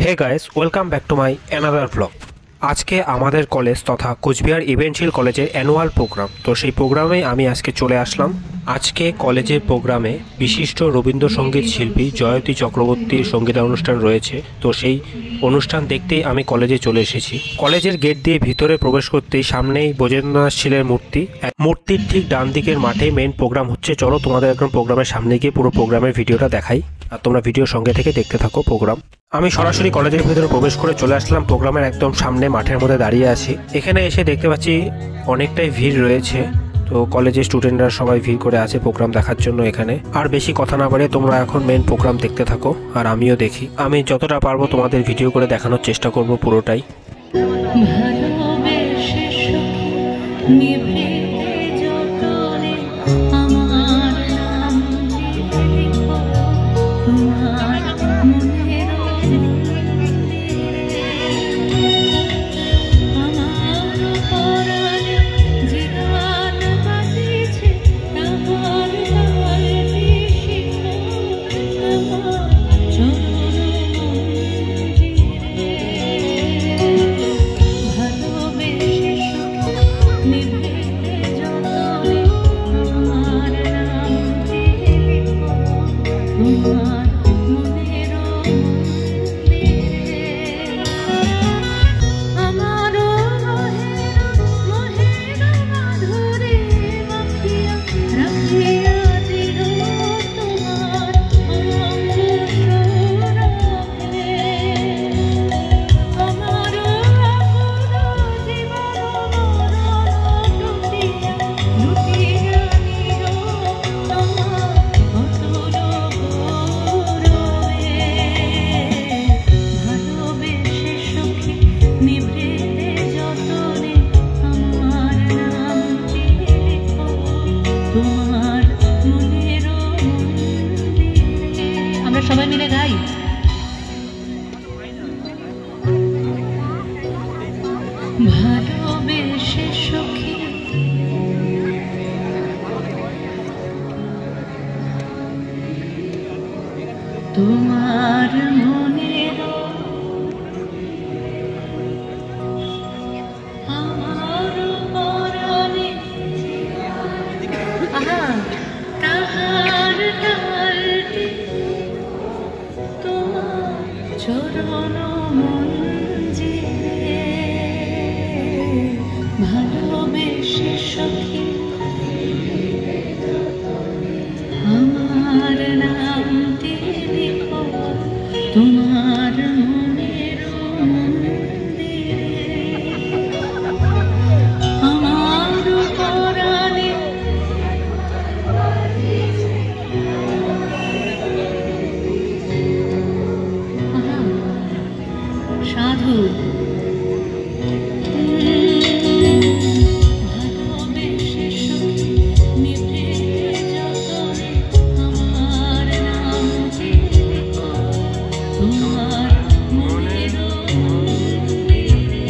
Hey guys, welcome back to my another blog. আজকে আমাদের college তথা কোচবিহার ইভেন্টশিল কলেজের অ্যানুয়াল প্রোগ্রাম, তো সেই প্রোগ্রামে আমি আজকে চলে আসলাম। আজকে কলেজের প্রোগ্রামে বিশিষ্ট রবীন্দ্রসঙ্গীত শিল্পী জয়তী চক্রবর্তীর সঙ্গীতানুষ্ঠান রয়েছে, তো সেই অনুষ্ঠান দেখতেই আমি কলেজে চলে এসেছি। কলেজের গেট দিয়ে ভিতরে প্রবেশ করতেই সামনেই ব্রজেন্দ্রনাথ শীলের মূর্তির ঠিক ডান দিকের মাঠে মেইন প্রোগ্রাম হচ্ছে। চলো তোমাদের একদম প্রোগ্রামের সামনে গিয়ে পুরো প্রোগ্রামের ভিডিওটা দেখাই, আর তোমরা ভিডিও সঙ্গে থেকে দেখতে থাকো প্রোগ্রাম। আমি সরাসরি কলেজের ভিতরে প্রবেশ করে চলে আসলাম প্রোগ্রামের একদম সামনে, মাঠের মধ্যে দাঁড়িয়ে আছি। এখানে এসে দেখতে পাচ্ছি অনেকটাই ভিড় রয়েছে, তো কলেজের স্টুডেন্টরা সবাই ভিড় করে আছে প্রোগ্রাম দেখার জন্য এখানে। আর বেশি কথা না বাড়িয়ে তোমরা এখন মেন প্রোগ্রাম দেখতে থাকো, আর আমিও দেখি। আমি যতটা পারবো তোমাদের ভিডিও করে দেখানোর চেষ্টা করব পুরোটাই। সবাই মিলে গাই। ভালোবেসে সখী তোমার মনের আমার পরাণে তাহার ডালটি চরণ মঞ্জিরে ভালোবেসে সখী আমার নামটি লিখো তোমার মনের মন্দিরে। আমার পরাণে সাধু ভালোবেসে সখী নিভৃতে যতনে আমার নামটি লিখো তোমার মনের মন্দিরে।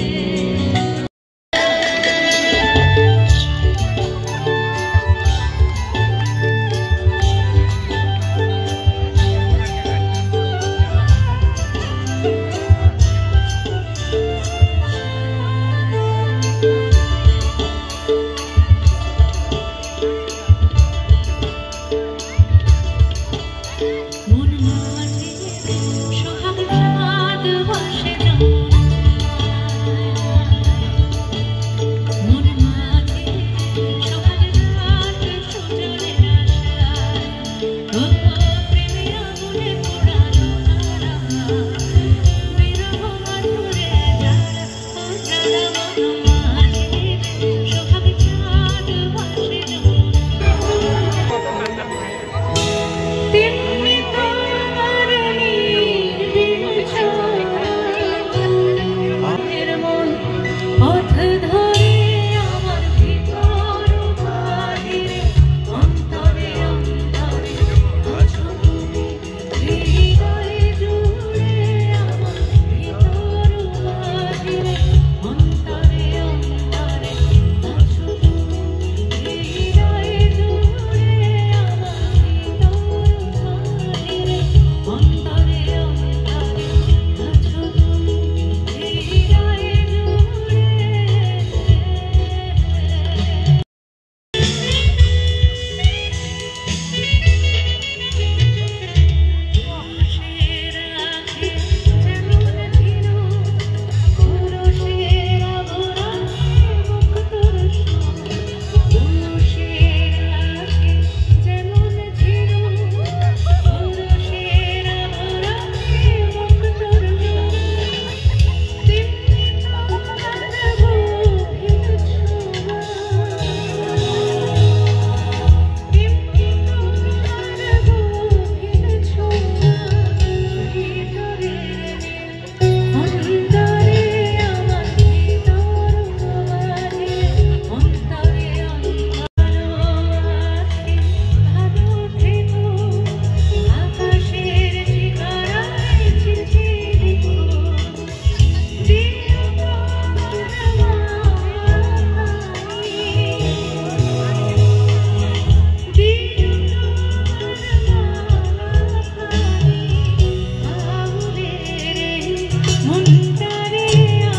মনটারে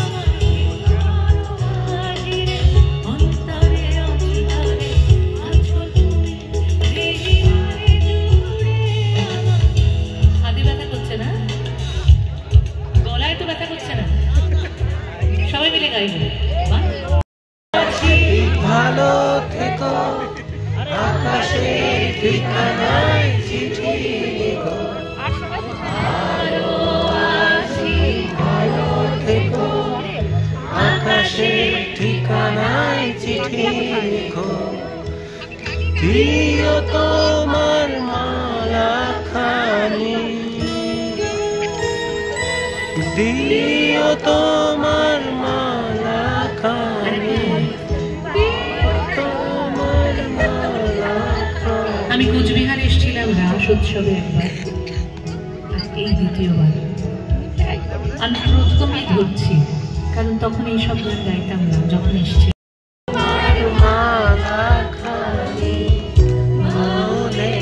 আমার ঘরে অন্তরে অন্তরে আছো তুমি হৃদয়ে দূরে আমার। হাতে ব্যথা করছে না, গলায় তো ব্যথা করছে না, সবাই মিলে গাইবো। বাহ। ভালো থেকো, আকাশের ঠিকানায় চিঠি লিখো। ভালো থেকো, আকাশের ঠিকানায় চিঠি লিখো। দিও তোমার মালা খানি, দিও তোমার মালা খানি, তোমার মালা খানি। আমি কোচবিহার এসেছিলাম রাস উৎসবে একবার, আর এই দ্বিতীয়বার। আমি প্রথমেই ধরছি, কারণ তখন এইসব গান গাইতাম না যখন এসেছি। মালা খানি ভুলে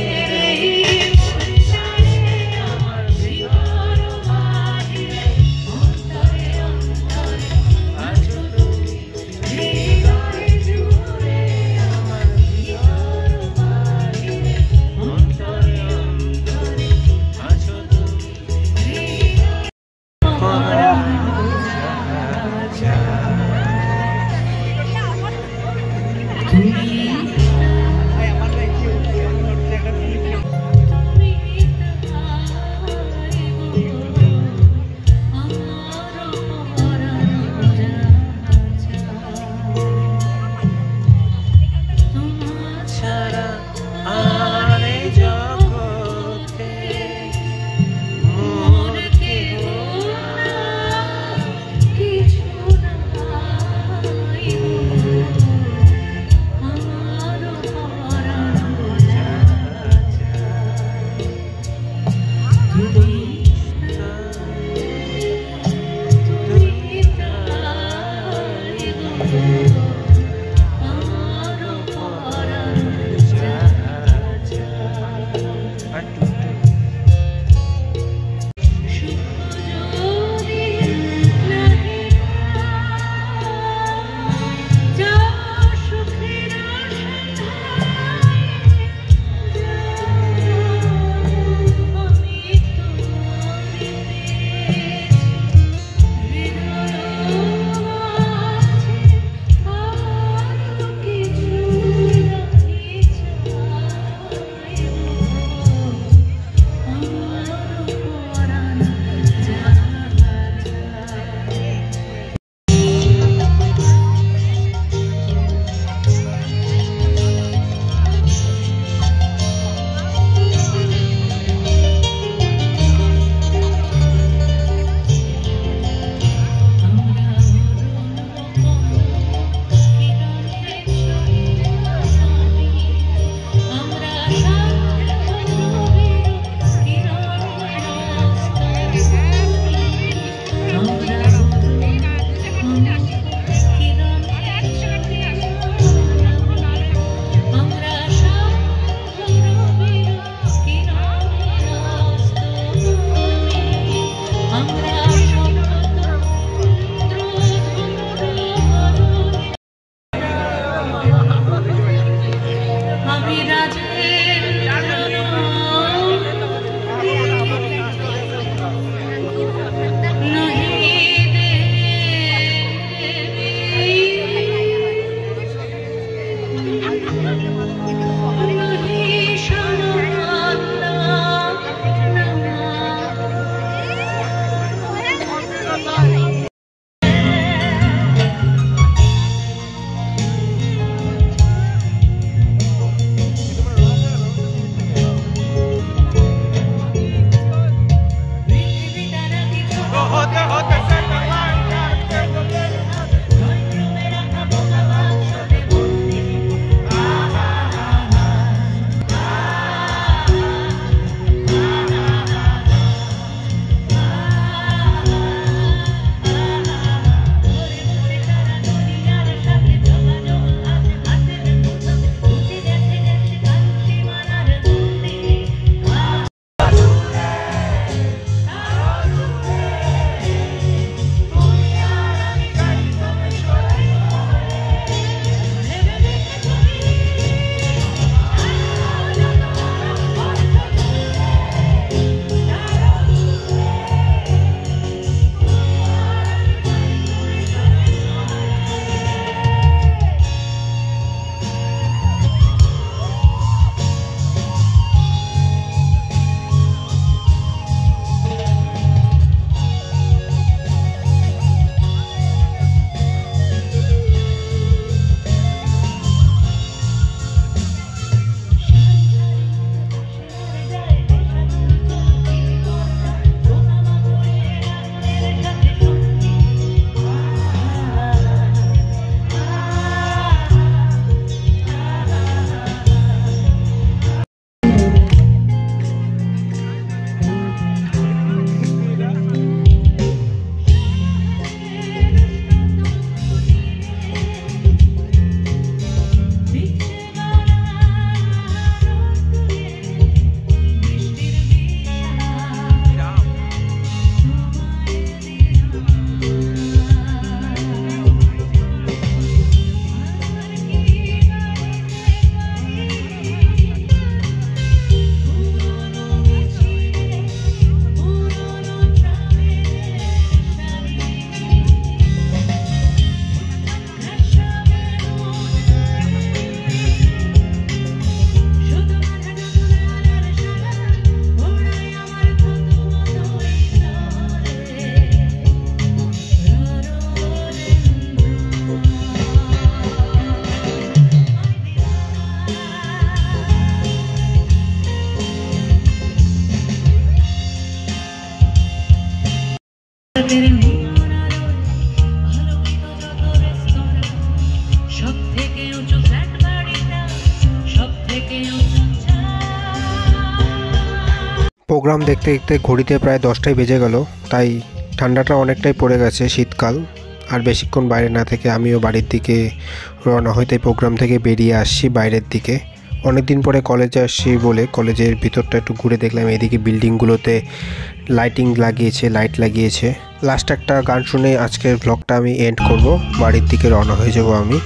প্রোগ্রাম দেখতে দেখতে ঘড়িতে প্রায় 10টাই বেজে গেল, তাই ঠান্ডাটা অনেকটাই পড়ে গেছে, শীতকাল। আর বেশিক্ষণ বাইরে না থেকে আমিও বাড়ির দিকে রওনা হই, তাই প্রোগ্রাম থেকে বেরিয়ে আসছি বাইরের দিকে। অনেক দিন পরে কলেজে আসছি বলে কলেজের ভিতরটা একটু ঘুরে দেখলাম। এদিকে বিল্ডিংগুলোতে লাইট লাগিয়েছে। লাস্ট একটা গান শুনে আজকের ব্লগটা আমি এন্ড করব, বাড়ির দিকে রওনা হয়ে যাব আমি।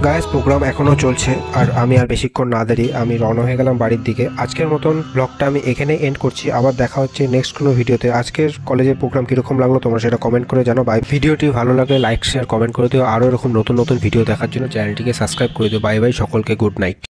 গাইস, প্রোগ্রাম এখনও চলছে আর আমি আর বেশিক্ষণ না দেরি আমি রওনা হয়ে গেলাম বাড়ির দিকে। আজকের মতন ব্লগটা আমি এখানে এন্ড করছি। আবার দেখা হচ্ছে নেক্সট কোনো ভিডিওতে। আজকের কলেজের প্রোগ্রাম কীরকম লাগলো তোমরা সেটা কমেন্ট করে জানো। বাই। ভিডিওটি ভালো লাগলে লাইক শেয়ার কমেন্ট করে দিও। আরও এরকম নতুন ভিডিও দেখার জন্য চ্যানেলটিকে সাবস্ক্রাইব করে দিও। বাই বাই, সকলকে গুড নাইট।